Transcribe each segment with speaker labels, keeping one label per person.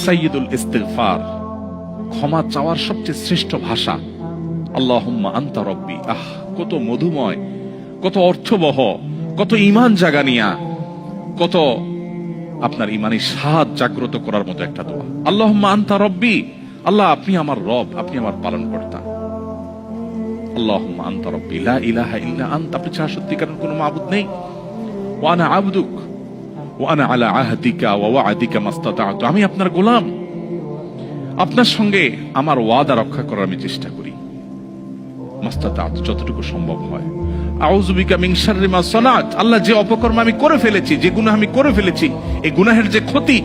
Speaker 1: সাইয়্যিদুল ইস্তিগফার, ক্ষমা চাওয়ার সবচেয়ে শ্রেষ্ঠ ভাষা আল্লাহুম্মা আনতা রব্বি। কত মধুময়, কত অর্থবহ, কত ঈমান জাগানিয়া, কত আপনার ঈমানের স্বাদ জাগ্রত করার মতো একটা দোয়া। আল্লাহুম্মা আনতা রব্বি, আল্লাহ আপনি আমার রব, আপনি আমার পালনকর্তা। আল্লাহুম্মা আনতা রব্বি লা ইলাহা ইল্লা আনতা, আপনি ছাড়া সত্যিকারের কোনো মাবুদ নেই। ওয়া আনা আবদুক ওয়া আনা আলা আহদিকা ওয়া ওয়া'দিকা মাস্তাতা'তু, আমি আপনার গোলাম, আপনার সঙ্গে আমার ওয়াদা রক্ষা করার আমি চেষ্টা করি, মাস্তাতা'তু, যতটুকু সম্ভব হয়। আউযু বিকা মিন শাররি মা সানাত, আল্লাহ যে অপকর্ম আমি করে ফেলেছি, যে গুনাহ আমি করে ফেলেছি, এই গুনাহের যে ক্ষতি,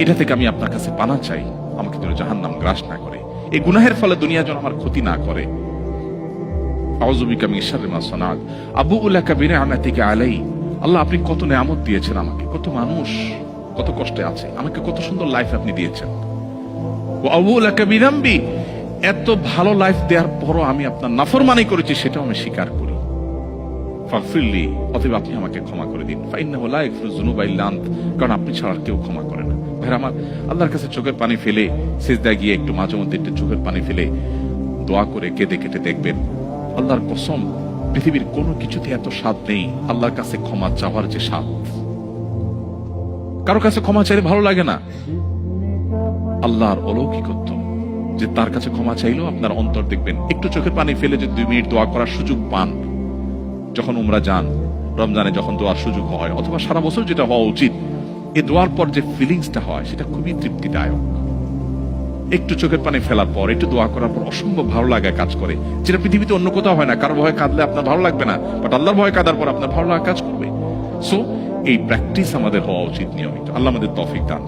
Speaker 1: এটা থেকে আমি আপনার কাছে পানা চাই, আমাকে যেন জাহান্নাম গ্রাস না করে, এই গুনাহের ফলে দুনিয়া যেন আমার ক্ষতি না করে। আউযু বিকা মিন শাররি মা সানাত আবুউ লাকা বিনি'মাতিকা আলাই, আল্লাহ আপনি কত নেয়ামত দিয়েছেন আমাকে, কত মানুষ কত কষ্টে আছে, আমাকে কত সুন্দর লাইফ আপনি দিয়েছেন। ওয়া আবুউ লাকা বিযামবি, এত ভালো লাইফ দেওয়ার পরও আমি আপনার নাফরমানি করেছি, সেটাও আমি স্বীকার করি। ফাগফিরলি, অতএব আপনি আমাকে ক্ষমা করে দিন। ফাইন্নাহু লা ইয়াগফিরুয যুনুবা ইল্লা আনত, কারণ আপনি ছাড়া কেউ ক্ষমা করে না। ভাইরা আমার, আল্লাহর কাছে চোখের পানি ফেলে সিজদায় গিয়ে একটু মাঝে মধ্যে একটু চোখের পানি ফেলে দোয়া করে কেঁদে কেটে দেখবেন, আল্লাহর কসম পৃথিবীর কোনো কিছুতে এত স্বাদ নেই আল্লাহর কাছে ক্ষমা চাওয়ার যে স্বাদ। কারো কাছে ক্ষমা চাইলে ভালো লাগে না। আল্লাহর অলৌকিকত্ব যে তার কাছে ক্ষমা চাইলেও আপনার অন্তর দেখবেন, একটু চোখের পানি ফেলে যে 2 মিনিট দোয়া করার সুযোগ পান, যখন উমরা যান, রমজানে যখন দোয়ার সুযোগ হয়, অথবা সারা বছর যেটা হওয়া উচিত, এই দোয়ার পর যে ফিলিংসটা হয় সেটা খুবই তৃপ্তিদায়ক। একটু চোখের পানি ফেলার পর, একটু দোয়া করার পর অসম্ভব ভালো লাগা কাজ করে, যেটা পৃথিবীতে অন্য কোথাও হয় না। কারো ভয়ে কাঁদলে আপনার ভালো লাগবে না, বাট আল্লাহর ভয়ে কাঁদার পর আপনার ভালো লাগা কাজ করবে। সো এই প্র্যাকটিস আমাদের হওয়া উচিত নিয়মিত। আল্লাহ আমাদের তৌফিক দান।